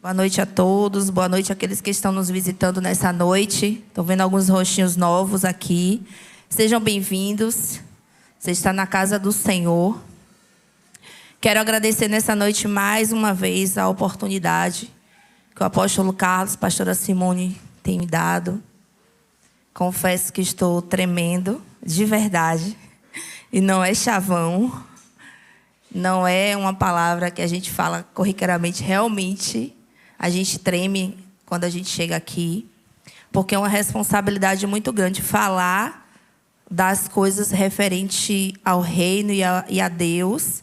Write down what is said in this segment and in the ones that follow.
Boa noite a todos, boa noite àqueles que estão nos visitando nessa noite. Estou vendo alguns rostinhos novos aqui. Sejam bem-vindos. Você está na casa do Senhor. Quero agradecer nessa noite mais uma vez a oportunidade que o apóstolo Carlos, pastora Simone, tem me dado. Confesso que estou tremendo, de verdade. E não é chavão. Não é uma palavra que a gente fala corriqueiramente. Realmente, a gente treme quando a gente chega aqui. Porque é uma responsabilidade muito grande falar das coisas referente ao reino e a Deus.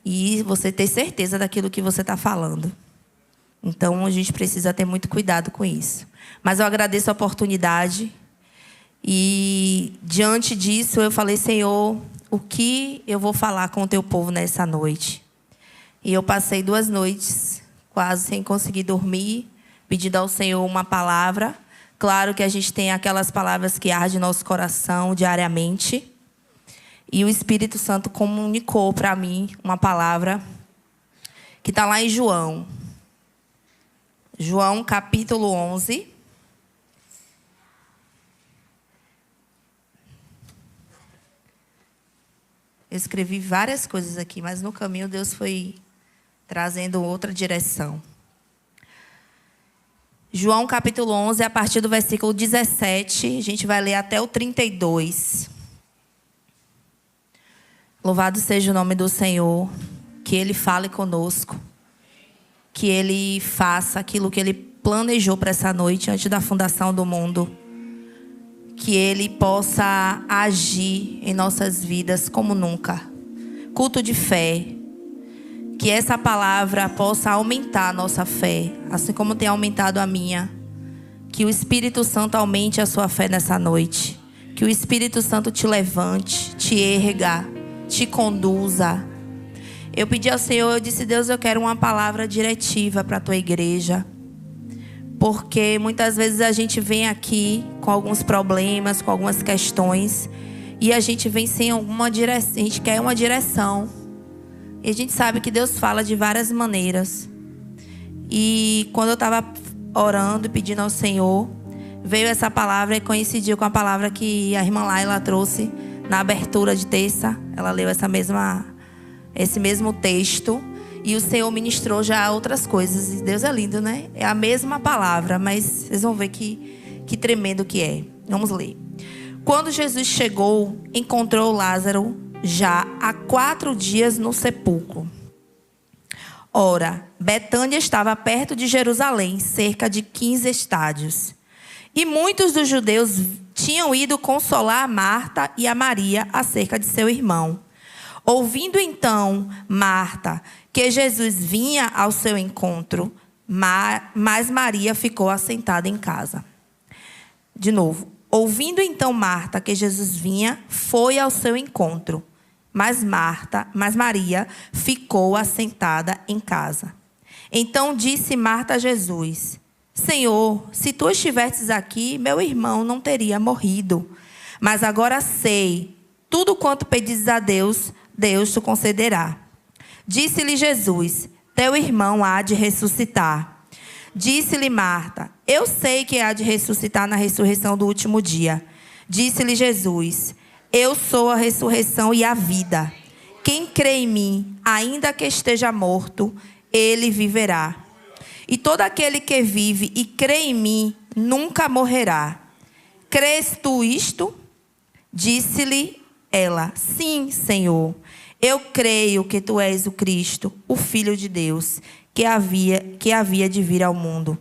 E você ter certeza daquilo que você está falando. Então, a gente precisa ter muito cuidado com isso. Mas eu agradeço a oportunidade. E, diante disso, eu falei, Senhor, o que eu vou falar com o teu povo nessa noite? E eu passei 2 noites quase sem conseguir dormir, pedindo ao Senhor uma palavra. Claro que a gente tem aquelas palavras que ardem no nosso coração diariamente. E o Espírito Santo comunicou para mim uma palavra que está lá em João. João, capítulo 11. Eu escrevi várias coisas aqui, mas no caminho Deus foi trazendo outra direção. João capítulo 11, a partir do versículo 17, a gente vai ler até o 32. Louvado seja o nome do Senhor, que Ele fale conosco, que Ele faça aquilo que Ele planejou para essa noite, antes da fundação do mundo. Que Ele possa agir em nossas vidas como nunca. Culto de fé. Que essa palavra possa aumentar a nossa fé, assim como tem aumentado a minha. Que o Espírito Santo aumente a sua fé nessa noite. Que o Espírito Santo te levante, te erga, te conduza. Eu pedi ao Senhor, eu disse, Deus, eu quero uma palavra diretiva para a tua igreja. Porque muitas vezes a gente vem aqui com alguns problemas, com algumas questões, e a gente vem sem alguma direção, a gente quer uma direção. E a gente sabe que Deus fala de várias maneiras. E quando eu estava orando e pedindo ao Senhor, veio essa palavra e coincidiu com a palavra que a irmã Laila trouxe na abertura de terça. Ela leu esse mesmo texto. E o Senhor ministrou já outras coisas. E Deus é lindo, né? É a mesma palavra, mas vocês vão ver que tremendo que é. Vamos ler. Quando Jesus chegou, encontrou Lázaro já há 4 dias no sepulcro. Ora, Betânia estava perto de Jerusalém, cerca de 15 estádios. E muitos dos judeus tinham ido consolar a Marta e a Maria acerca de seu irmão. Ouvindo então Marta que Jesus vinha ao seu encontro, mas Maria ficou assentada em casa. De novo. Ouvindo então Marta que Jesus vinha, foi ao seu encontro, mas Maria ficou assentada em casa. Então disse Marta a Jesus, Senhor, se tu estivesses aqui, meu irmão não teria morrido. Mas agora sei, tudo quanto pedires a Deus, Deus te concederá. Disse-lhe Jesus, teu irmão há de ressuscitar. Disse-lhe Marta, eu sei que há de ressuscitar na ressurreição do último dia. Disse-lhe Jesus, eu sou a ressurreição e a vida. Quem crê em mim, ainda que esteja morto, ele viverá. E todo aquele que vive e crê em mim, nunca morrerá. Crês tu isto? Disse-lhe ela, sim, Senhor. Eu creio que tu és o Cristo, o Filho de Deus, que havia de vir ao mundo.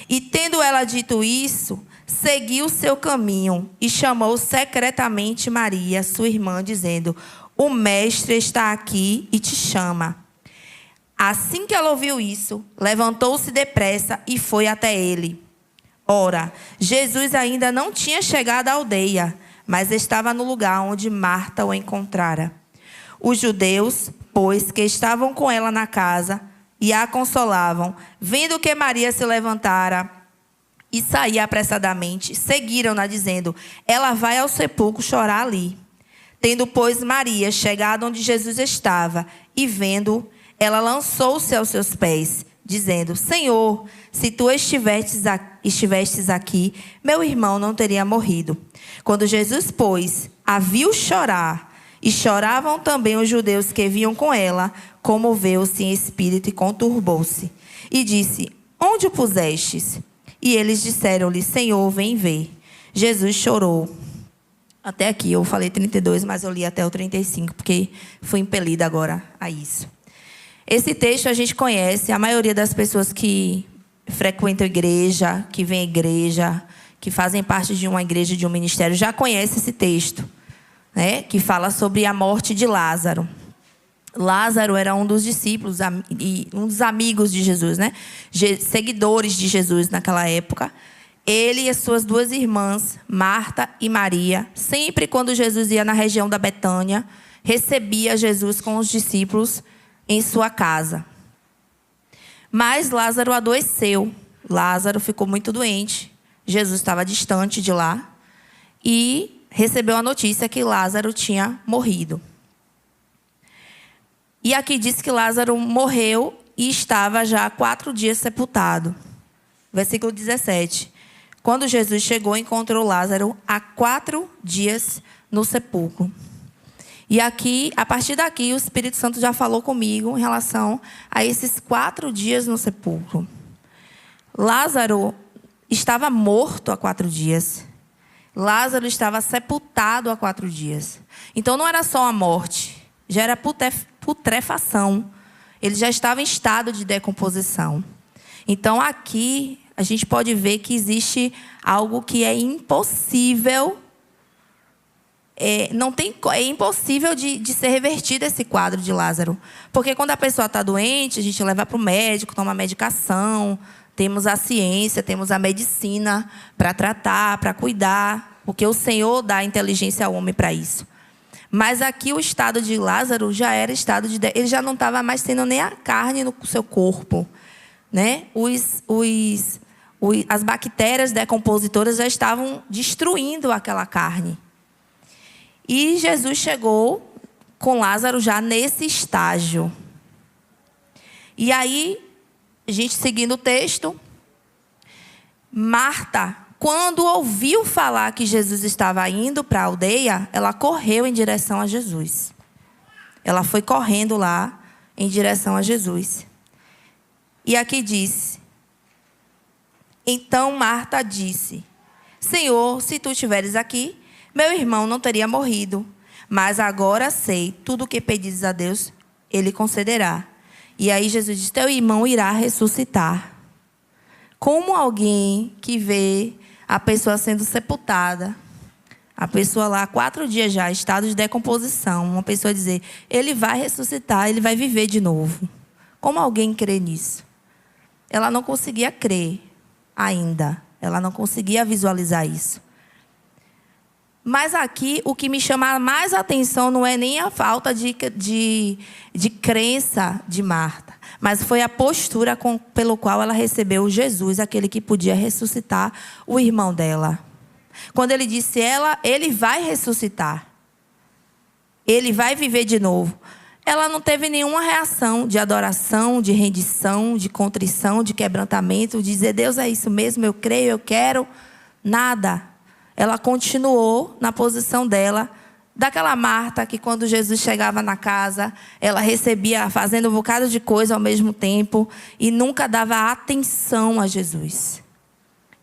E tendo ela dito isso, seguiu seu caminho e chamou secretamente Maria, sua irmã, dizendo, o mestre está aqui e te chama. Assim que ela ouviu isso, levantou-se depressa e foi até ele. Ora, Jesus ainda não tinha chegado à aldeia, mas estava no lugar onde Marta o encontrara. Os judeus, pois, que estavam com ela na casa e a consolavam, vendo que Maria se levantara e saía apressadamente, seguiram-na, dizendo, ela vai ao sepulcro chorar ali. Tendo, pois, Maria chegado onde Jesus estava e vendo, ela lançou-se aos seus pés, dizendo: Senhor, se tu estivestes aqui, meu irmão não teria morrido. Quando Jesus, pois, a viu chorar, e choravam também os judeus que vinham com ela, comoveu-se em espírito e conturbou-se. E disse: Onde o pusestes? E eles disseram-lhe: Senhor, vem ver. Jesus chorou. Até aqui, eu falei 32, mas eu li até o 35, porque fui impelida agora a isso. Esse texto a gente conhece, a maioria das pessoas que frequentam igreja, que vêm à igreja, que fazem parte de uma igreja, de um ministério, já conhece esse texto, né? Que fala sobre a morte de Lázaro. Lázaro era um dos discípulos e um dos amigos de Jesus, né? Seguidores de Jesus naquela época. Ele e as suas duas irmãs, Marta e Maria, sempre quando Jesus ia na região da Betânia, recebia Jesus com os discípulos em sua casa. Mas Lázaro adoeceu. Lázaro ficou muito doente. Jesus estava distante de lá e recebeu a notícia que Lázaro tinha morrido. E aqui diz que Lázaro morreu e estava já há 4 dias sepultado. Versículo 17. Quando Jesus chegou, encontrou Lázaro há 4 dias no sepulcro. E aqui, a partir daqui, o Espírito Santo já falou comigo em relação a esses 4 dias no sepulcro. Lázaro estava morto há 4 dias. Lázaro estava sepultado há 4 dias. Então não era só a morte, já era putrefação. Ele já estava em estado de decomposição. Então aqui a gente pode ver que existe algo que é impossível. É impossível de ser revertido esse quadro de Lázaro. Porque quando a pessoa está doente, a gente leva para o médico, toma medicação, temos a ciência, temos a medicina para tratar, para cuidar, porque o Senhor dá inteligência ao homem para isso. Mas aqui o estado de Lázaro já era estado de... Ele já não estava mais tendo nem a carne no seu corpo, né? As bactérias decompositoras já estavam destruindo aquela carne. E Jesus chegou com Lázaro já nesse estágio. E aí, a gente seguindo o texto, Marta, quando ouviu falar que Jesus estava indo para a aldeia, ela correu em direção a Jesus. Ela foi correndo lá em direção a Jesus. E aqui diz: Então Marta disse: Senhor, se tu estiveres aqui, meu irmão não teria morrido. Mas agora sei, tudo o que pedires a Deus, Ele concederá. E aí Jesus diz: teu irmão irá ressuscitar. Como alguém que vê a pessoa sendo sepultada, a pessoa lá 4 dias já, estado de decomposição, uma pessoa dizer: ele vai ressuscitar, ele vai viver de novo. Como alguém crê nisso? Ela não conseguia crer ainda. Ela não conseguia visualizar isso. Mas aqui, o que me chama mais a atenção não é nem a falta de crença de Marta, mas foi a postura pelo qual ela recebeu Jesus, aquele que podia ressuscitar o irmão dela. Quando ele disse ele vai ressuscitar. Ele vai viver de novo. Ela não teve nenhuma reação de adoração, de rendição, de contrição, de quebrantamento, de dizer: Deus, é isso mesmo, eu creio, eu quero. Nada. Ela continuou na posição dela, daquela Marta que quando Jesus chegava na casa, ela recebia fazendo um bocado de coisa ao mesmo tempo e nunca dava atenção a Jesus.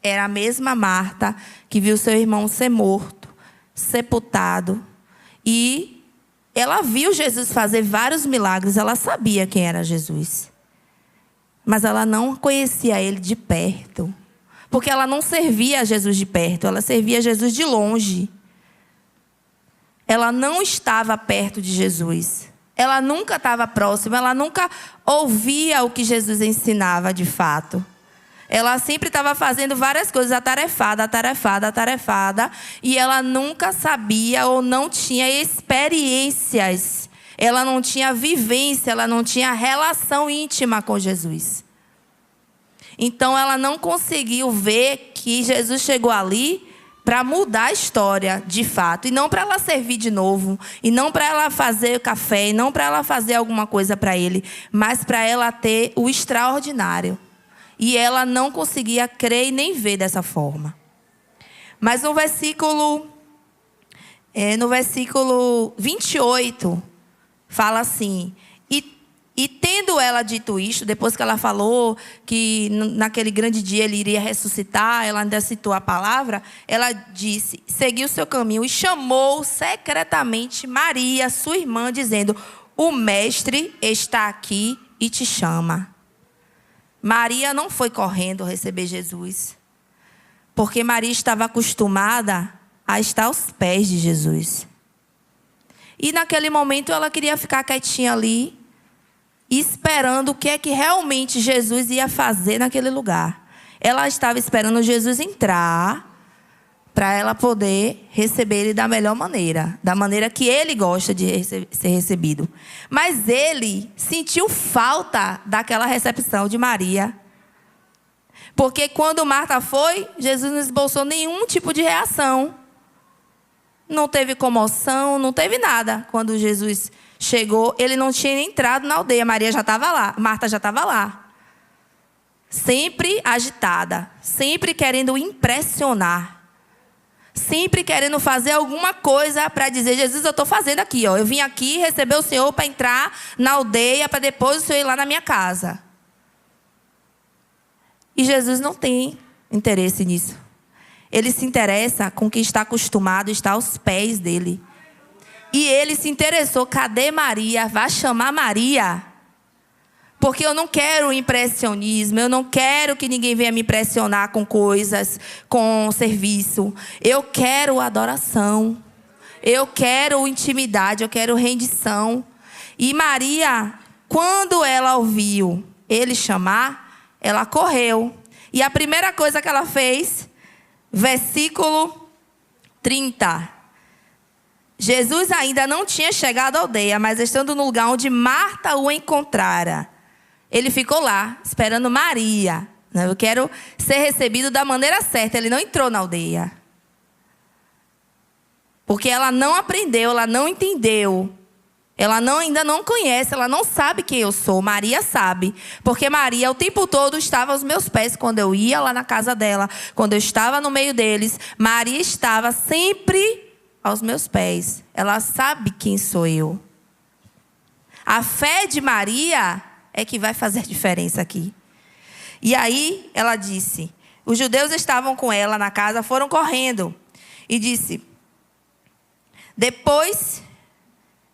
Era a mesma Marta que viu seu irmão ser morto, sepultado, e ela viu Jesus fazer vários milagres, ela sabia quem era Jesus. Mas ela não conhecia ele de perto. Porque ela não servia a Jesus de perto, ela servia a Jesus de longe. Ela não estava perto de Jesus. Ela nunca estava próxima, ela nunca ouvia o que Jesus ensinava de fato. Ela sempre estava fazendo várias coisas, atarefada, e ela nunca sabia ou não tinha experiências. Ela não tinha vivência, ela não tinha relação íntima com Jesus. Então ela não conseguiu ver que Jesus chegou ali para mudar a história, de fato. E não para ela servir de novo. E não para ela fazer café. E não para ela fazer alguma coisa para ele. Mas para ela ter o extraordinário. E ela não conseguia crer e nem ver dessa forma. Mas no versículo 28, fala assim... E tendo ela dito isto, depois que ela falou que naquele grande dia ele iria ressuscitar, ela ainda citou a palavra, ela disse, seguiu o seu caminho e chamou secretamente Maria, sua irmã, dizendo, o mestre está aqui e te chama. Maria não foi correndo receber Jesus, porque Maria estava acostumada a estar aos pés de Jesus. E naquele momento ela queria ficar quietinha ali, esperando o que é que realmente Jesus ia fazer naquele lugar. Ela estava esperando Jesus entrar para ela poder receber ele da melhor maneira, da maneira que ele gosta de ser recebido. Mas ele sentiu falta daquela recepção de Maria. Porque quando Marta foi, Jesus não esboçou nenhum tipo de reação. Não teve comoção, não teve nada. Quando Jesus chegou, ele não tinha nem entrado na aldeia. Maria já estava lá, Marta já estava lá. Sempre agitada, sempre querendo impressionar. Sempre querendo fazer alguma coisa para dizer, Jesus, eu estou fazendo aqui. Eu vim aqui receber o Senhor para entrar na aldeia, para depois o Senhor ir lá na minha casa. E Jesus não tem interesse nisso. Ele se interessa com quem está acostumado, está aos pés dele. E ele se interessou, cadê Maria? Vai chamar Maria. Porque eu não quero impressionismo, eu não quero que ninguém venha me impressionar com coisas, com serviço. Eu quero adoração, eu quero intimidade, eu quero rendição. E Maria, quando ela ouviu ele chamar, ela correu. E a primeira coisa que ela fez, versículo 30. Jesus ainda não tinha chegado à aldeia, mas estando no lugar onde Marta o encontrara, ele ficou lá, esperando Maria. Eu quero ser recebido da maneira certa. Ele não entrou na aldeia. Porque ela não aprendeu, ela não entendeu. Ela ainda não conhece, ela não sabe quem eu sou. Maria sabe. Porque Maria o tempo todo estava aos meus pés quando eu ia lá na casa dela. Quando eu estava no meio deles. Maria estava sempre aos meus pés. Ela sabe quem sou eu. A fé de Maria é que vai fazer diferença aqui. E aí ela disse, os judeus estavam com ela na casa, foram correndo. E disse, depois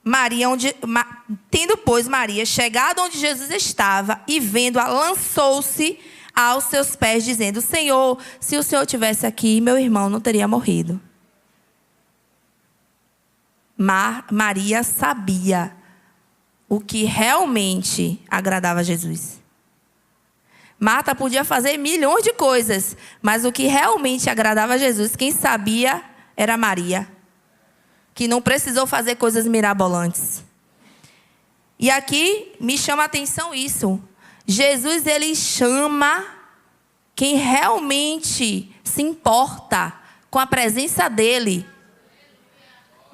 Maria, tendo pois Maria chegado onde Jesus estava e vendo-a, lançou-se aos seus pés, dizendo, Senhor, se o Senhor estivesse aqui, meu irmão não teria morrido. Maria sabia o que realmente agradava a Jesus. Marta podia fazer milhões de coisas, mas o que realmente agradava a Jesus, quem sabia era Maria, que não precisou fazer coisas mirabolantes. E aqui me chama a atenção isso. Jesus, ele chama quem realmente se importa com a presença dele.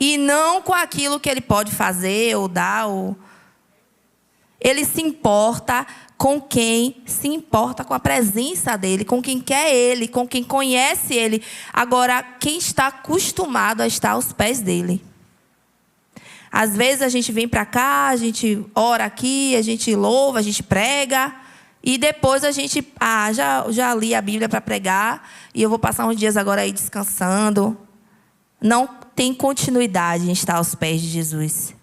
E não com aquilo que ele pode fazer ou dar. Ele se importa com quem se importa com a presença dele, com quem quer ele, com quem conhece ele. Agora, quem está acostumado a estar aos pés dele. Às vezes a gente vem para cá, a gente ora aqui, a gente louva, a gente prega. E depois a gente, já li a Bíblia para pregar. E eu vou passar uns dias agora aí descansando. Não tem continuidade em estar aos pés de Jesus.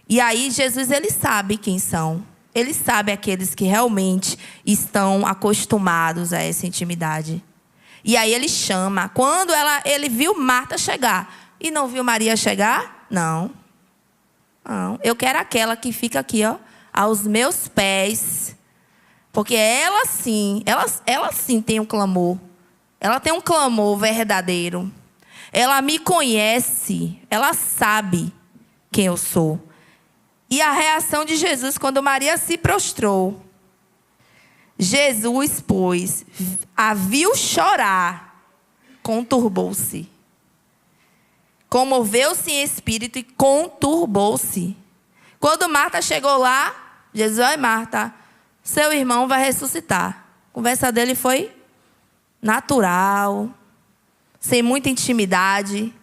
E aí Jesus, ele sabe quem são. Ele sabe aqueles que realmente estão acostumados a essa intimidade. E aí ele chama. Quando ele viu Marta chegar e não viu Maria chegar, não. Eu quero aquela que fica aqui, ó, aos meus pés. Porque ela sim tem um clamor. Ela tem um clamor verdadeiro. Ela me conhece. Ela sabe quem eu sou. E a reação de Jesus quando Maria se prostrou. Jesus, pois, a viu chorar conturbou-se. Comoveu-se em espírito e conturbou-se. Quando Marta chegou lá, Jesus: oi, Marta, seu irmão vai ressuscitar. A conversa dele foi natural, sem muita intimidade.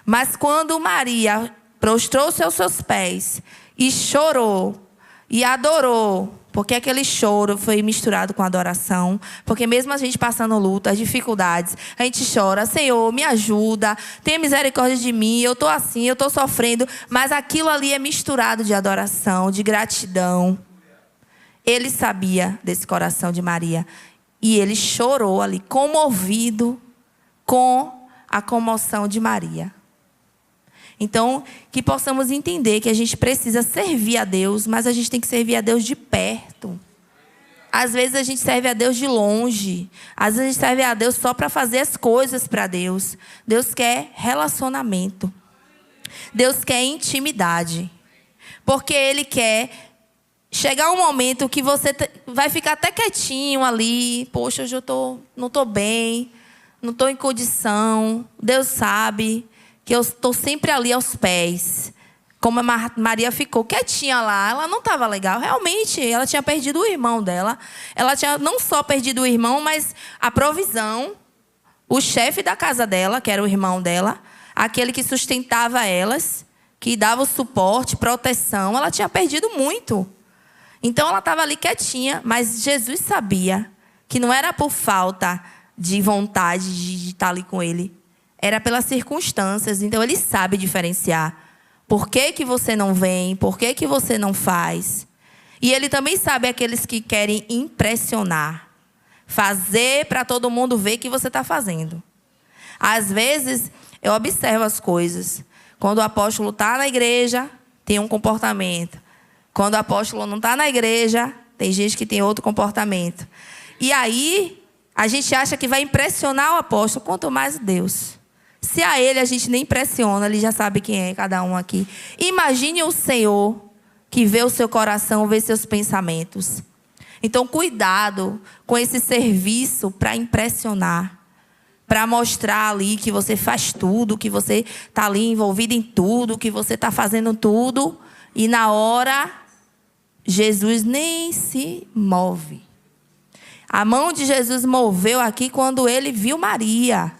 Mas quando Maria prostrou-se aos seus pés e chorou e adorou, porque aquele choro foi misturado com adoração, porque mesmo a gente passando luta, as dificuldades, a gente chora: Senhor, me ajuda, tenha misericórdia de mim, eu estou assim, eu estou sofrendo, mas aquilo ali é misturado de adoração, de gratidão. Ele sabia desse coração de Maria e ele chorou ali, comovido com a comoção de Maria. Então, que possamos entender que a gente precisa servir a Deus, mas a gente tem que servir a Deus de perto. Às vezes a gente serve a Deus de longe. Às vezes a gente serve a Deus só para fazer as coisas para Deus. Deus quer relacionamento. Deus quer intimidade. Porque Ele quer chegar um momento que você vai ficar até quietinho ali. Poxa, hoje não estou bem, não estou em condição. Deus sabe que eu estou sempre ali aos pés. Como a Maria ficou quietinha lá, ela não estava legal. Realmente, ela tinha perdido o irmão dela. Ela tinha não só perdido o irmão, mas a provisão. O chefe da casa dela, que era o irmão dela, aquele que sustentava elas, que dava o suporte, proteção, ela tinha perdido muito. Então, ela estava ali quietinha, mas Jesus sabia que não era por falta de vontade de estar ali com ele. Era pelas circunstâncias. Então, ele sabe diferenciar. Por que que você não vem? Por que que você não faz? E ele também sabe aqueles que querem impressionar. Fazer para todo mundo ver que você está fazendo. Às vezes, eu observo as coisas. Quando o apóstolo está na igreja, tem um comportamento. Quando o apóstolo não está na igreja, tem gente que tem outro comportamento. E aí, a gente acha que vai impressionar o apóstolo, quanto mais Deus. Se a ele a gente nem impressiona, ele já sabe quem é cada um aqui. Imagine o Senhor que vê o seu coração, vê seus pensamentos. Então, cuidado com esse serviço para impressionar. Para mostrar ali que você faz tudo, que você está ali envolvido em tudo, que você está fazendo tudo. E na hora, Jesus nem se move. A mão de Jesus moveu aqui quando ele viu Maria.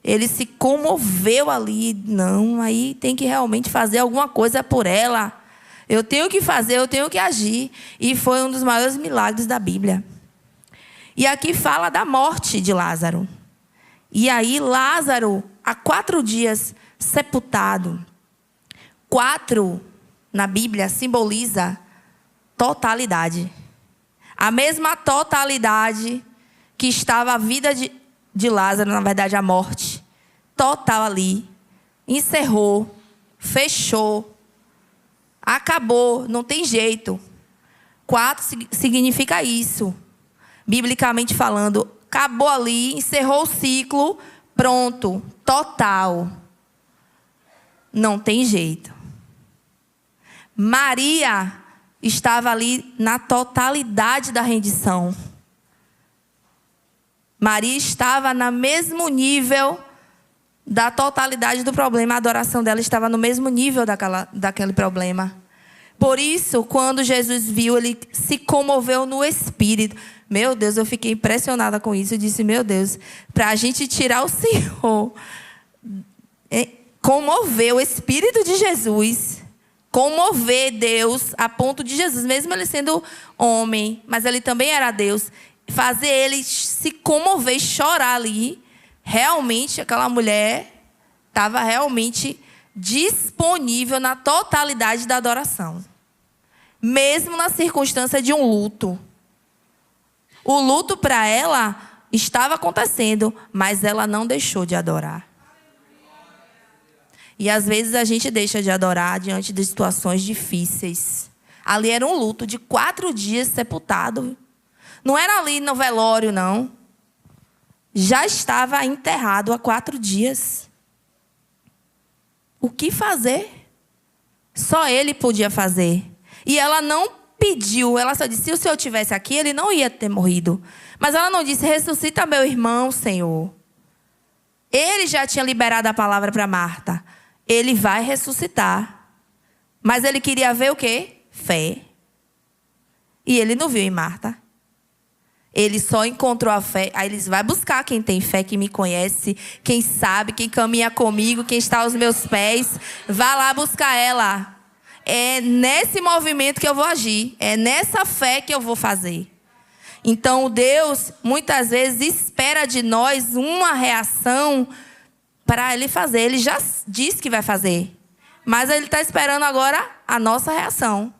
Ele se comoveu ali. Não, aí tem que realmente fazer alguma coisa por ela. Eu tenho que fazer, eu tenho que agir. E foi um dos maiores milagres da Bíblia. E aqui fala da morte de Lázaro. E aí Lázaro, há 4 dias sepultado. 4, na Bíblia, simboliza totalidade. A mesma totalidade que estava a vida de Lázaro, na verdade a morte. Total ali. Encerrou. Fechou. Acabou. Não tem jeito. 4 significa isso. Biblicamente falando, acabou ali, encerrou o ciclo, pronto. Total. Não tem jeito. Maria estava ali na totalidade da rendição. Maria estava no mesmo nível da totalidade do problema. A adoração dela estava no mesmo nível daquele problema. Por isso, quando Jesus viu, ele se comoveu no espírito. Meu Deus, eu fiquei impressionada com isso. Eu disse, meu Deus, para a gente tirar o Senhor, comover o espírito de Jesus, comover Deus a ponto de Jesus, mesmo ele sendo homem, mas ele também era Deus, fazer ele se comover, chorar ali. Realmente, aquela mulher estava realmente disponível na totalidade da adoração. Mesmo na circunstância de um luto. O luto para ela estava acontecendo, mas ela não deixou de adorar. E às vezes a gente deixa de adorar diante de situações difíceis. Ali era um luto de 4 dias sepultado. Não era ali no velório, não. Já estava enterrado há 4 dias. O que fazer? Só ele podia fazer. E ela não pediu, ela só disse, se o Senhor estivesse aqui, ele não ia ter morrido. Mas ela não disse, ressuscita meu irmão, Senhor. Ele já tinha liberado a palavra para Marta. Ele vai ressuscitar. Mas ele queria ver o quê? Fé. E ele não viu em Marta. Ele só encontrou a fé. Aí ele vai buscar quem tem fé, quem me conhece, quem sabe, quem caminha comigo, quem está aos meus pés. Vá lá buscar ela. É nesse movimento que eu vou agir. É nessa fé que eu vou fazer. Então Deus muitas vezes espera de nós uma reação para Ele fazer. Ele já disse que vai fazer. Mas Ele está esperando agora a nossa reação.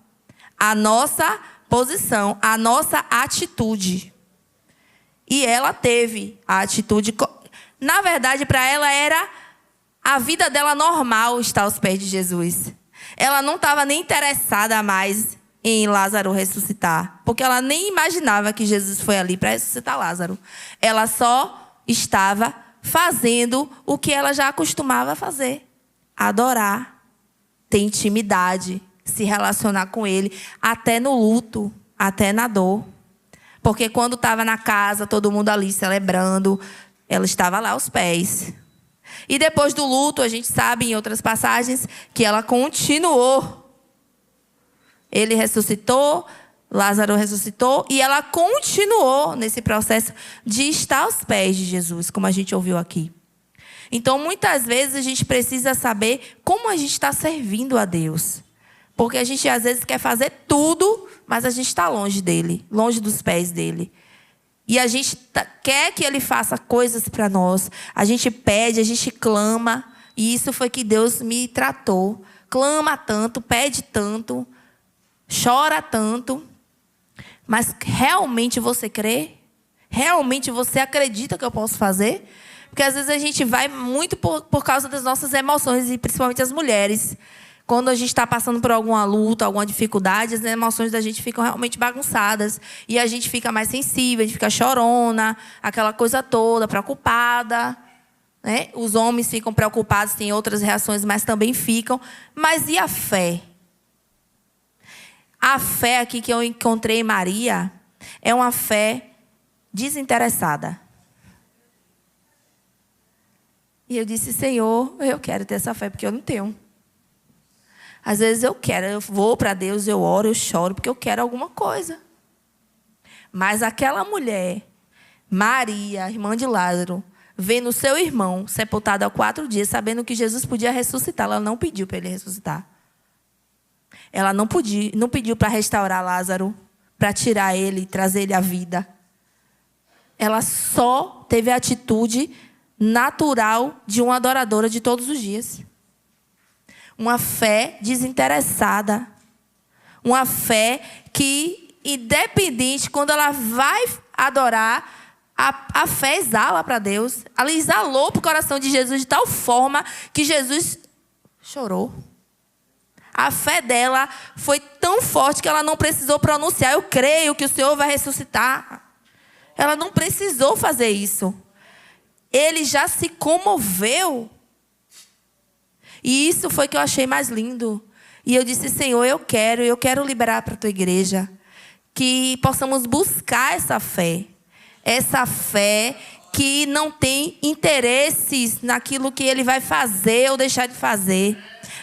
A nossa posição. A nossa atitude. E ela teve a atitude. Na verdade, para ela era a vida dela normal estar aos pés de Jesus. Ela não estava nem interessada mais em Lázaro ressuscitar. Porque ela nem imaginava que Jesus foi ali para ressuscitar Lázaro. Ela só estava fazendo o que ela já costumava fazer. Adorar. Ter intimidade. Se relacionar com Ele. Até no luto. Até na dor. Porque quando estava na casa, todo mundo ali celebrando, ela estava lá aos pés. E depois do luto, a gente sabe em outras passagens que ela continuou. Ele ressuscitou, Lázaro ressuscitou, e ela continuou nesse processo de estar aos pés de Jesus, como a gente ouviu aqui. Então, muitas vezes, a gente precisa saber como a gente está servindo a Deus. Porque a gente, às vezes, quer fazer tudo, mas a gente está longe dele, longe dos pés dele. E a gente quer que ele faça coisas para nós. A gente pede, a gente clama. E isso foi que Deus me tratou. Clama tanto, pede tanto, chora tanto. Mas realmente você crê? Realmente você acredita que eu posso fazer? Porque às vezes a gente vai muito por causa das nossas emoções, e principalmente as mulheres. Quando a gente está passando por alguma luta, alguma dificuldade, as emoções da gente ficam realmente bagunçadas. E a gente fica mais sensível, a gente fica chorona, aquela coisa toda, preocupada. Né? Os homens ficam preocupados, têm outras reações, mas também ficam. Mas e a fé? A fé aqui que eu encontrei em Maria é uma fé desinteressada. E eu disse, Senhor, eu quero ter essa fé, porque eu não tenho. Às vezes eu quero, eu vou para Deus, eu oro, eu choro, porque eu quero alguma coisa. Mas aquela mulher, Maria, irmã de Lázaro, vendo seu irmão sepultado há 4 dias, sabendo que Jesus podia ressuscitar, ela não pediu para ele ressuscitar. Ela não pediu para restaurar Lázaro, para tirar ele, trazer ele à vida. Ela só teve a atitude natural de uma adoradora de todos os dias. Uma fé desinteressada. Uma fé que, independente, quando ela vai adorar, a fé exala para Deus. Ela exalou para o coração de Jesus de tal forma que Jesus chorou. A fé dela foi tão forte que ela não precisou pronunciar, eu creio que o Senhor vai ressuscitar. Ela não precisou fazer isso. Ele já se comoveu. E isso foi que eu achei mais lindo. E eu disse, Senhor, eu quero liberar para a tua igreja que possamos buscar essa fé. Essa fé que não tem interesses naquilo que Ele vai fazer ou deixar de fazer,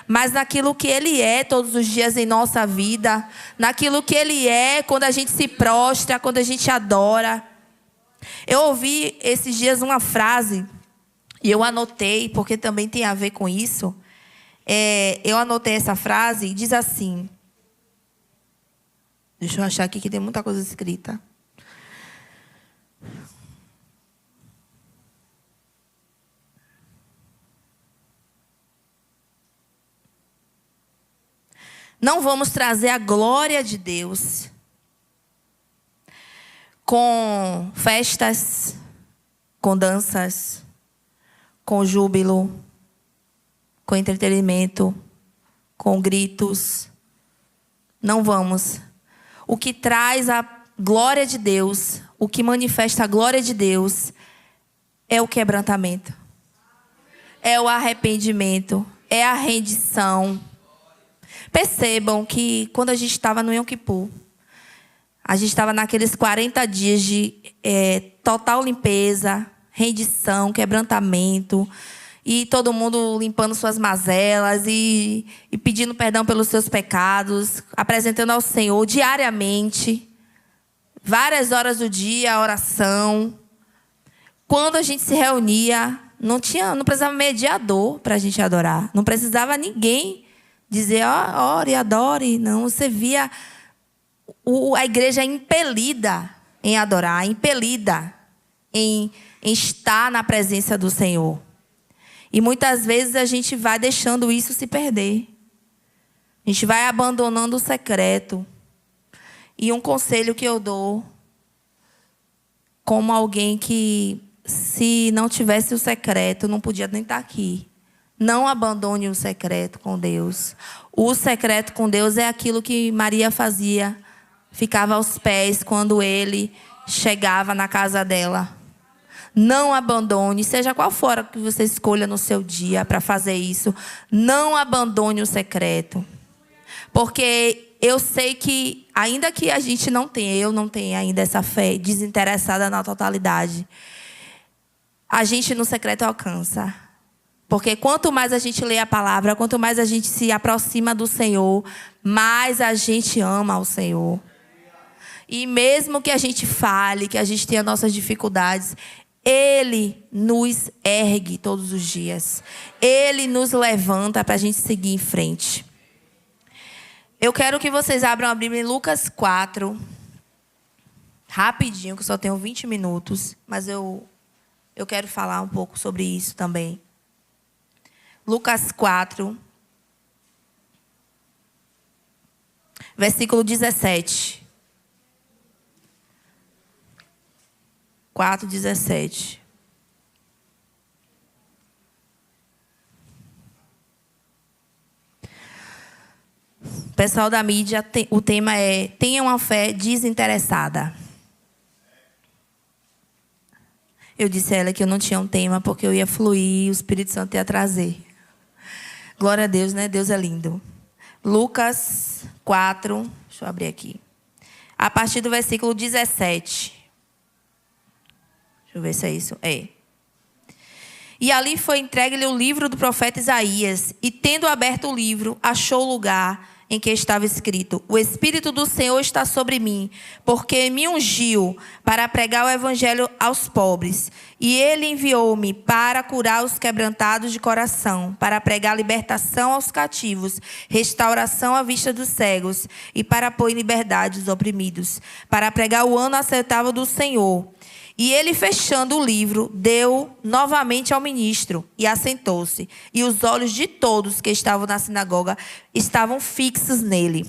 mas naquilo que Ele é todos os dias em nossa vida, naquilo que Ele é quando a gente se prostra, quando a gente adora. Eu ouvi esses dias uma frase, e eu anotei, porque também tem a ver com isso. Eu anotei essa frase e diz assim. Deixa eu achar aqui que tem muita coisa escrita. Não vamos trazer a glória de Deus com festas, com danças, com júbilo, com entretenimento, com gritos. Não vamos. O que traz a glória de Deus, o que manifesta a glória de Deus, é o quebrantamento, é o arrependimento, é a rendição. Percebam que quando a gente estava no Yom Kippur, a gente estava naqueles 40 dias de total limpeza, rendição, quebrantamento. E todo mundo limpando suas mazelas e pedindo perdão pelos seus pecados, apresentando ao Senhor diariamente, várias horas do dia, a oração. Quando a gente se reunia, não precisava mediador para a gente adorar. Não precisava ninguém dizer, ore, adore. Não, você via a igreja impelida em adorar, impelida em estar na presença do Senhor. E muitas vezes a gente vai deixando isso se perder. A gente vai abandonando o secreto. E um conselho que eu dou, como alguém que, se não tivesse o secreto, não podia nem estar aqui. Não abandone o secreto com Deus. O secreto com Deus é aquilo que Maria fazia. Ficava aos pés quando ele chegava na casa dela. Não abandone, seja qual for que você escolha no seu dia para fazer isso. Não abandone o secreto. Porque eu sei que, ainda que a gente eu não tenha ainda essa fé desinteressada na totalidade, a gente no secreto alcança. Porque quanto mais a gente lê a palavra, quanto mais a gente se aproxima do Senhor, mais a gente ama o Senhor. E mesmo que a gente fale, que a gente tenha nossas dificuldades, Ele nos ergue todos os dias. Ele nos levanta para a gente seguir em frente. Eu quero que vocês abram a Bíblia em Lucas 4. Rapidinho, que eu só tenho 20 minutos. Mas eu quero falar um pouco sobre isso também. Lucas 4. Versículo 17. 4:17. Pessoal da mídia, o tema é: tenha uma fé desinteressada. Eu disse a ela que eu não tinha um tema porque eu ia fluir e o Espírito Santo ia trazer. Glória a Deus, né? Deus é lindo. Lucas 4, deixa eu abrir aqui. A partir do versículo 17. Deixa eu ver se é isso. É. E ali foi entregue-lhe o livro do profeta Isaías. E tendo aberto o livro, achou o lugar em que estava escrito: o Espírito do Senhor está sobre mim, porque me ungiu para pregar o evangelho aos pobres. E ele enviou-me para curar os quebrantados de coração, para pregar libertação aos cativos, restauração à vista dos cegos, e para pôr em liberdade os oprimidos, para pregar o ano aceitável do Senhor. E ele, fechando o livro, deu novamente ao ministro e assentou-se. E os olhos de todos que estavam na sinagoga estavam fixos nele.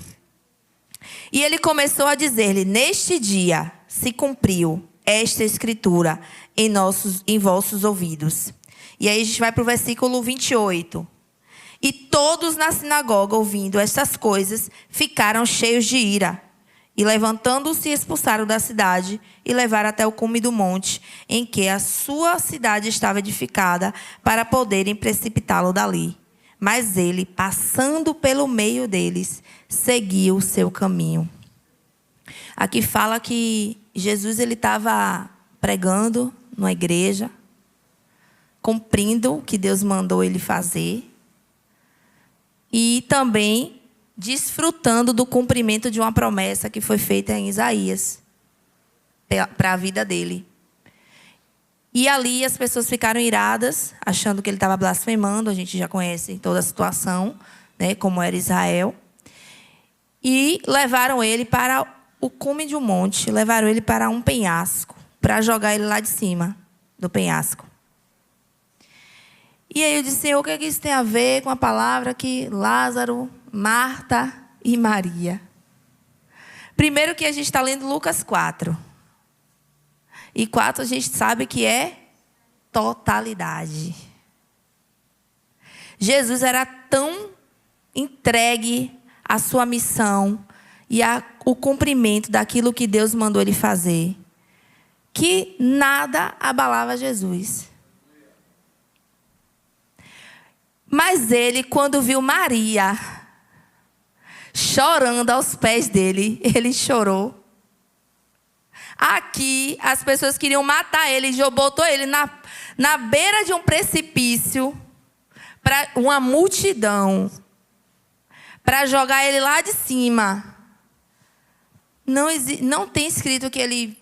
E ele começou a dizer-lhe: neste dia se cumpriu esta escritura em vossos ouvidos. E aí a gente vai para o versículo 28. E todos na sinagoga, ouvindo estas coisas, ficaram cheios de ira. E levantando-se, expulsaram da cidade e levaram até o cume do monte, em que a sua cidade estava edificada, para poderem precipitá-lo dali. Mas ele, passando pelo meio deles, seguiu o seu caminho. Aqui fala que Jesus estava pregando numa igreja, cumprindo o que Deus mandou ele fazer, e também desfrutando do cumprimento de uma promessa que foi feita em Isaías para a vida dele. E ali as pessoas ficaram iradas, achando que ele estava blasfemando. A gente já conhece toda a situação, né, como era Israel. E levaram ele para o cume de um monte, levaram ele para um penhasco, para jogar ele lá de cima do penhasco. E aí eu disse: Senhor, o que é que isso tem a ver com a palavra que Lázaro, Marta e Maria? Primeiro que a gente está lendo Lucas 4. E 4 a gente sabe que é totalidade. Jesus era tão entregue à sua missão e ao cumprimento daquilo que Deus mandou ele fazer, que nada abalava Jesus. Mas ele, quando viu Maria chorando aos pés dele, ele chorou. Aqui, as pessoas queriam matar ele. João botou ele na beira de um precipício para uma multidão, para jogar ele lá de cima. Não tem escrito que ele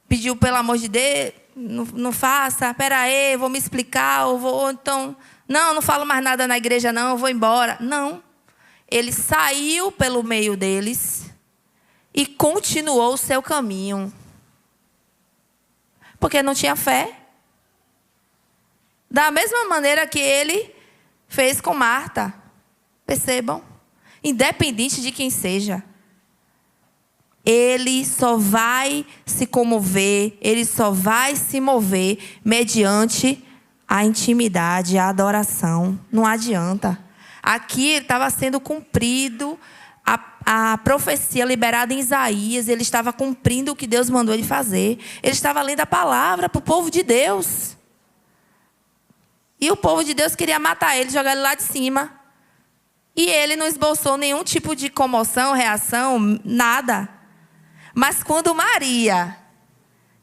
pediu, pelo amor de Deus, não faça, espera aí, vou me explicar, então, não falo mais nada na igreja não, eu vou embora. Não. Ele saiu pelo meio deles e continuou o seu caminho. Porque não tinha fé. Da mesma maneira que ele fez com Marta. Percebam? Independente de quem seja. Ele só vai se comover, ele só vai se mover mediante a intimidade, a adoração. Não adianta. Aqui estava sendo cumprido a profecia liberada em Isaías. Ele estava cumprindo o que Deus mandou ele fazer. Ele estava lendo a palavra para o povo de Deus. E o povo de Deus queria matar ele, jogar ele lá de cima. E ele não esboçou nenhum tipo de comoção, reação, nada. Mas quando Maria,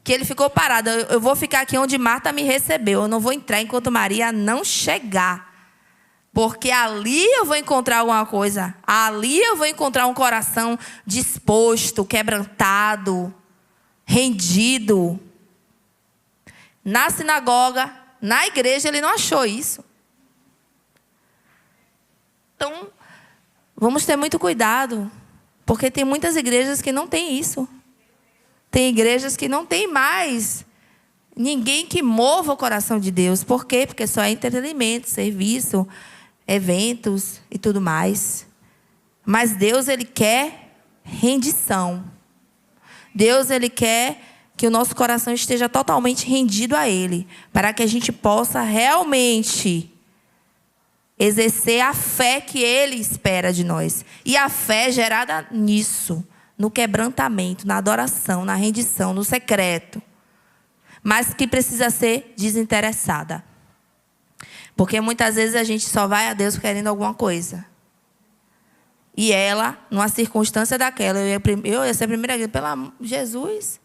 que ele ficou parado, eu vou ficar aqui onde Marta me recebeu. Eu não vou entrar enquanto Maria não chegar. Porque ali eu vou encontrar alguma coisa. Ali eu vou encontrar um coração disposto, quebrantado, rendido. Na sinagoga, na igreja, ele não achou isso. Então, vamos ter muito cuidado. Porque tem muitas igrejas que não tem isso. Tem igrejas que não tem mais ninguém que mova o coração de Deus. Por quê? Porque só é entretenimento, serviço, eventos e tudo mais. Mas Deus, ele quer rendição. Deus, ele quer que o nosso coração esteja totalmente rendido a Ele, para que a gente possa realmente exercer a fé que Ele espera de nós. E a fé é gerada nisso, no quebrantamento, na adoração, na rendição, no secreto. Mas que precisa ser desinteressada. Porque muitas vezes a gente só vai a Deus querendo alguma coisa. E ela, numa circunstância daquela, eu ia ser a primeira vez, pelo Jesus,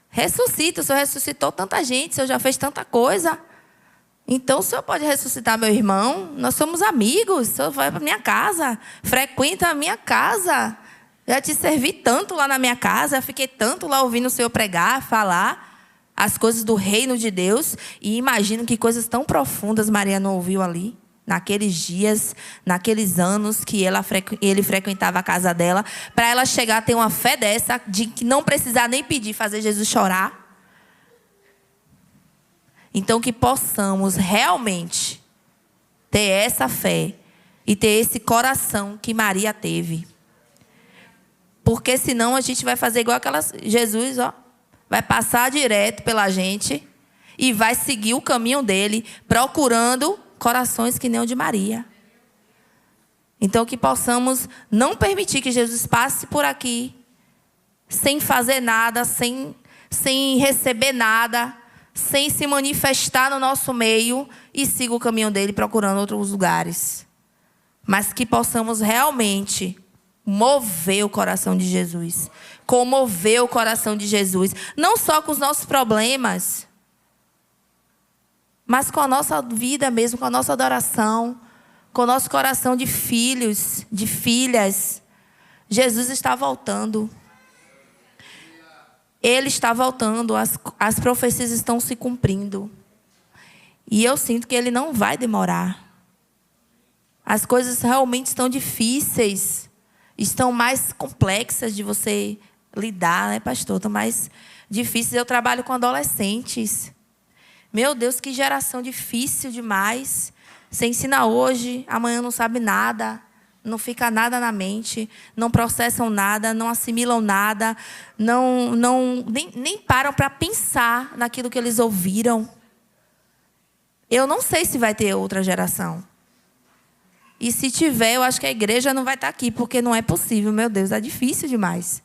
ressuscita. O Senhor ressuscitou tanta gente, o Senhor já fez tanta coisa. Então o Senhor pode ressuscitar meu irmão. Nós somos amigos. O Senhor vai para minha casa, frequenta a minha casa. Já te servi tanto lá na minha casa, já fiquei tanto lá ouvindo o Senhor pregar, falar as coisas do reino de Deus. E imagino que coisas tão profundas Maria não ouviu ali. Naqueles dias, naqueles anos que ele frequentava a casa dela. Para ela chegar a ter uma fé dessa, de que não precisar nem pedir, fazer Jesus chorar. Então que possamos realmente ter essa fé. E ter esse coração que Maria teve. Porque senão a gente vai fazer igual aquelas... Jesus, vai passar direto pela gente. E vai seguir o caminho dele, procurando corações que nem o de Maria. Então que possamos não permitir que Jesus passe por aqui sem fazer nada, sem receber nada, sem se manifestar no nosso meio e siga o caminho dele procurando outros lugares. Mas que possamos realmente mover o coração de Jesus, comover o coração de Jesus, não só com os nossos problemas, mas com a nossa vida mesmo, com a nossa adoração, com o nosso coração de filhos, de filhas. Jesus está voltando. Ele está voltando, as profecias estão se cumprindo. E eu sinto que ele não vai demorar. As coisas realmente estão difíceis, estão mais complexas de você lidar, né, pastor? Estão mais difíceis. Eu trabalho com adolescentes. Meu Deus, que geração difícil demais. Você ensina hoje, amanhã não sabe nada, não fica nada na mente, não processam nada, não assimilam nada, nem param para pensar naquilo que eles ouviram. Eu não sei se vai ter outra geração. E se tiver, eu acho que a igreja não vai estar aqui, porque não é possível, meu Deus, é difícil demais.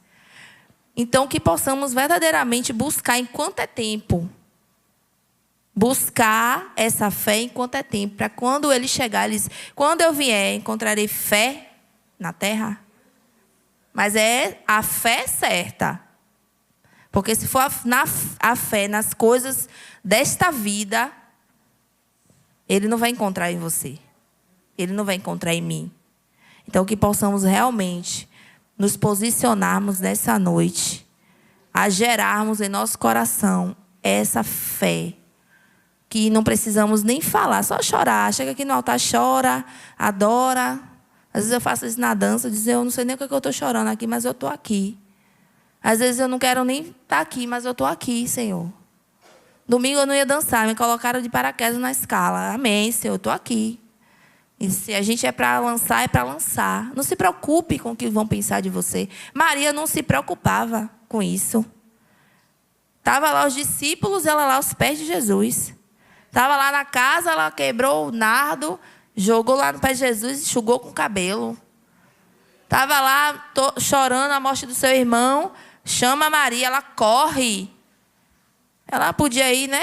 Então, que possamos verdadeiramente buscar enquanto é tempo. Buscar essa fé enquanto é tempo. Para quando ele chegar, ele diz, quando eu vier, encontrarei fé na terra. Mas é a fé certa. Porque se for a fé nas coisas desta vida, Ele não vai encontrar em você. Ele não vai encontrar em mim. Então, que possamos realmente nos posicionarmos nessa noite, a gerarmos em nosso coração essa fé, que não precisamos nem falar, só chorar. Chega aqui no altar, chora, adora. Às vezes eu faço isso na dança, dizer, eu não sei nem o que eu estou chorando aqui, mas eu estou aqui. Às vezes eu não quero nem estar aqui, mas eu estou aqui, Senhor. Domingo eu não ia dançar, me colocaram de paraquedas na escala. Amém, Senhor, eu estou aqui. E se a gente é para lançar, é para lançar. Não se preocupe com o que vão pensar de você. Maria não se preocupava com isso. Estava lá os discípulos, ela lá aos pés de Jesus. Estava lá na casa, ela quebrou o nardo, jogou lá no pé de Jesus e enxugou com o cabelo. Estava lá chorando a morte do seu irmão, chama Maria, ela corre. Ela podia ir, né?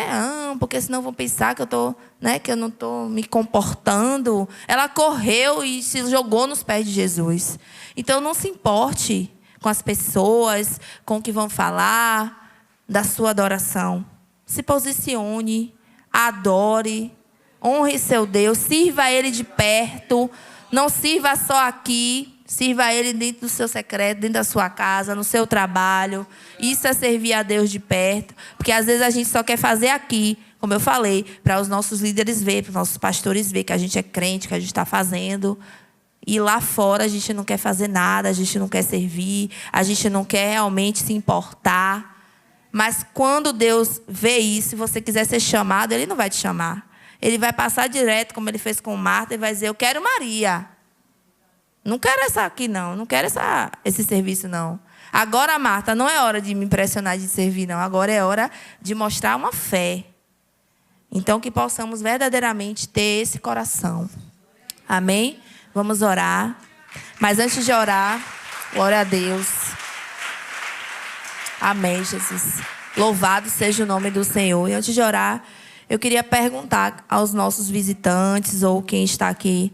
Porque senão vão pensar que eu tô, né? Que eu não estou me comportando. Ela correu e se jogou nos pés de Jesus. Então não se importe com as pessoas, com o que vão falar da sua adoração. Se posicione, adore, honre seu Deus, sirva a Ele de perto. Não sirva só aqui. Sirva a Ele dentro do seu secreto, dentro da sua casa, no seu trabalho. Isso é servir a Deus de perto. Porque às vezes a gente só quer fazer aqui, como eu falei, para os nossos líderes verem, para os nossos pastores verem que a gente é crente, que a gente está fazendo. E lá fora a gente não quer fazer nada, a gente não quer servir, a gente não quer realmente se importar. Mas quando Deus vê isso, se você quiser ser chamado, Ele não vai te chamar. Ele vai passar direto, como Ele fez com Marta, e vai dizer, eu quero Maria. Não quero essa aqui, não. Não quero esse serviço, não. Agora, Marta, não é hora de me impressionar de servir, não. Agora é hora de mostrar uma fé. Então, que possamos verdadeiramente ter esse coração. Amém? Vamos orar. Mas antes de orar, glória a Deus. Amém, Jesus. Louvado seja o nome do Senhor. E antes de orar, eu queria perguntar aos nossos visitantes ou quem está aqui,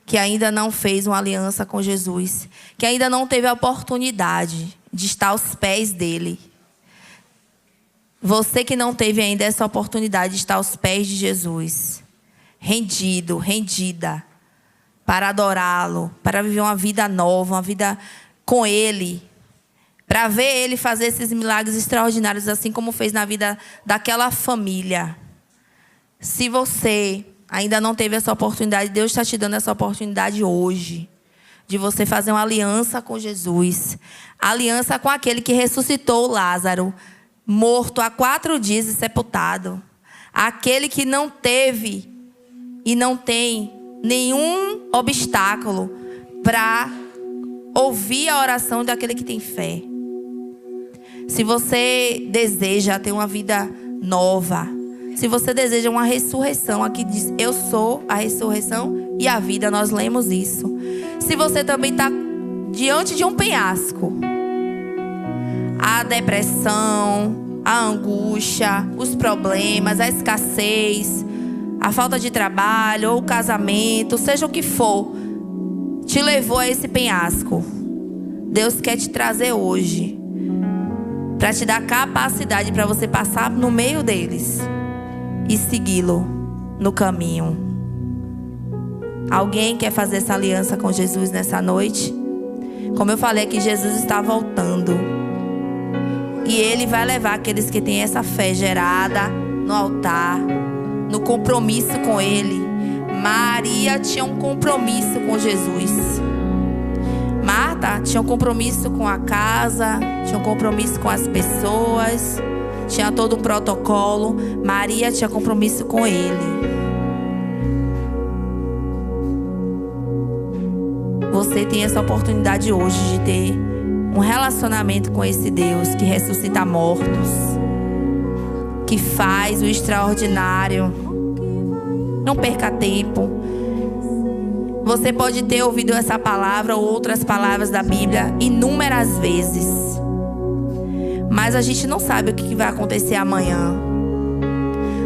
que ainda não fez uma aliança com Jesus, que ainda não teve a oportunidade de estar aos pés dele. Você que não teve ainda essa oportunidade de estar aos pés de Jesus, rendido, rendida, para adorá-lo, para viver uma vida nova, uma vida com Ele, para ver Ele fazer esses milagres extraordinários, assim como fez na vida daquela família. Se você ainda não teve essa oportunidade, Deus está te dando essa oportunidade hoje, de você fazer uma aliança com Jesus. Aliança com aquele que ressuscitou Lázaro, morto há 4 dias e sepultado. Aquele que não teve e não tem nenhum obstáculo para ouvir a oração daquele que tem fé. Se você deseja ter uma vida nova, se você deseja uma ressurreição, aqui diz, eu sou a ressurreição e a vida, nós lemos isso. Se você também está diante de um penhasco, a depressão, a angústia, os problemas, a escassez, a falta de trabalho, ou o casamento, seja o que for, te levou a esse penhasco. Deus quer te trazer hoje, para te dar capacidade para você passar no meio deles e segui-lo no caminho. Alguém quer fazer essa aliança com Jesus nessa noite? Como eu falei aqui, Jesus está voltando. E Ele vai levar aqueles que têm essa fé gerada no altar, no compromisso com Ele. Maria tinha um compromisso com Jesus. Marta tinha um compromisso com a casa, tinha um compromisso com as pessoas, tinha todo um protocolo. Maria tinha compromisso com Ele. Você tem essa oportunidade hoje de ter um relacionamento com esse Deus que ressuscita mortos, que faz o extraordinário. Não perca tempo. Você pode ter ouvido essa palavra ou outras palavras da Bíblia inúmeras vezes, mas a gente não sabe o que vai acontecer amanhã.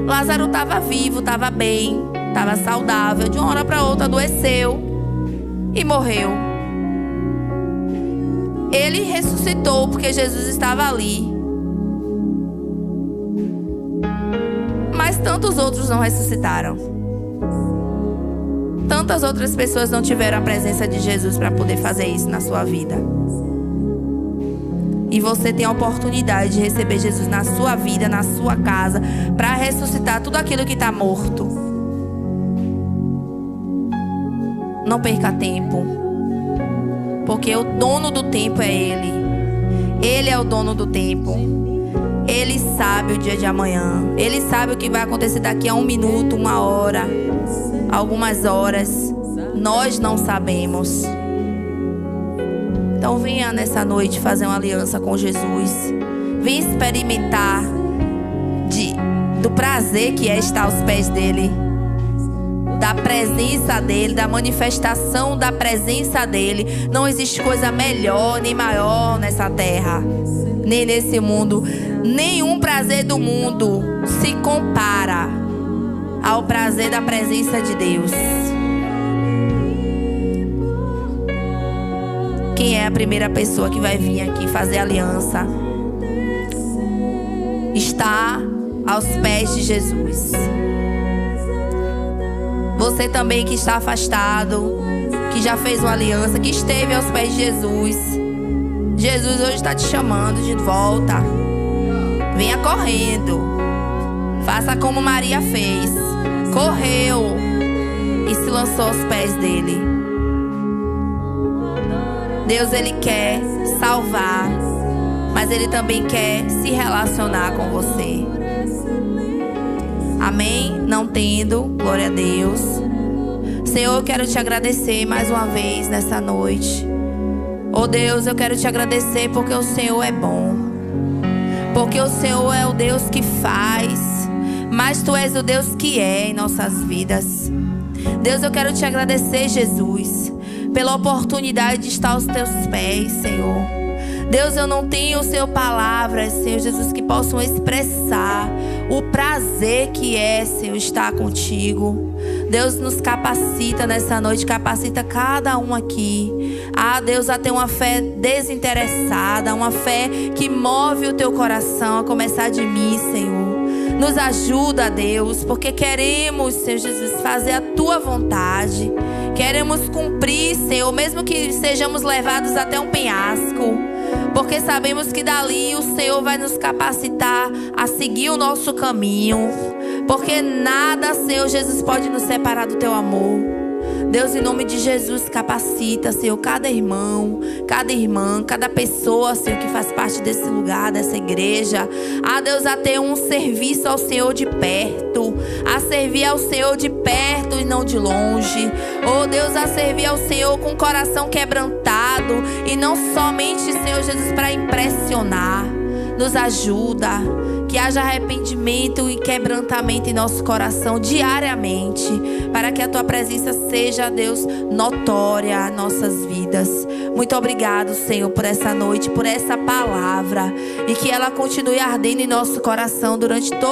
Lázaro estava vivo, estava bem, estava saudável. De uma hora para outra adoeceu e morreu. Ele ressuscitou porque Jesus estava ali. tantos outros não ressuscitaram. Tantas outras pessoas não tiveram a presença de Jesus para poder fazer isso na sua vida. E você tem a oportunidade de receber Jesus na sua vida, na sua casa, para ressuscitar tudo aquilo que está morto. Não perca tempo, porque o dono do tempo é Ele. Ele é o dono do tempo. Ele sabe o dia de amanhã. Ele sabe o que vai acontecer daqui a 1 minuto, 1 hora, algumas horas. Nós não sabemos. Então venha nessa noite fazer uma aliança com Jesus. Venha experimentar do prazer que é estar aos pés dele, da presença dele, da manifestação da presença dele. Não existe coisa melhor nem maior nessa terra, nem nesse mundo. Nenhum prazer do mundo se compara ao prazer da presença de Deus. Quem é a primeira pessoa que vai vir aqui fazer aliança? Está aos pés de Jesus. Você também que está afastado, que já fez uma aliança, que esteve aos pés de Jesus. Jesus hoje está te chamando de volta. Venha correndo. Faça como Maria fez. Correu e se lançou aos pés dele. Deus, Ele quer salvar, mas Ele também quer se relacionar com você. Amém? Não tendo, glória a Deus. Senhor, eu quero te agradecer mais uma vez nessa noite. Oh Deus, eu quero te agradecer porque o Senhor é bom. Porque o Senhor é o Deus que faz, mas Tu és o Deus que é em nossas vidas. Deus, eu quero te agradecer, Jesus, pela oportunidade de estar aos Teus pés, Senhor. Deus, eu não tenho, Senhor, palavras, Senhor Jesus, que possam expressar o prazer que é, Senhor, estar contigo. Deus, nos capacita nessa noite, capacita cada um aqui. Deus, a ter uma fé desinteressada, uma fé que move o teu coração, a começar de mim, Senhor. Nos ajuda, Deus, porque queremos, Senhor Jesus, fazer a tua vontade. Queremos cumprir, Senhor, mesmo que sejamos levados até um penhasco, porque sabemos que dali o Senhor vai nos capacitar a seguir o nosso caminho. Porque nada, Senhor Jesus, pode nos separar do teu amor. Deus, em nome de Jesus, capacita, Senhor, cada irmão, cada irmã, cada pessoa, Senhor, que faz parte desse lugar, dessa igreja. Deus, a ter um serviço ao Senhor de perto, a servir ao Senhor de perto e não de longe. Oh Deus, a servir ao Senhor com o coração quebrantado e não somente, Senhor Jesus, para impressionar. Nos ajuda, que haja arrependimento e quebrantamento em nosso coração diariamente, para que a tua presença seja, Deus, notória em nossas vidas. Muito obrigado, Senhor, por essa noite, por essa palavra, e que ela continue ardendo em nosso coração durante todo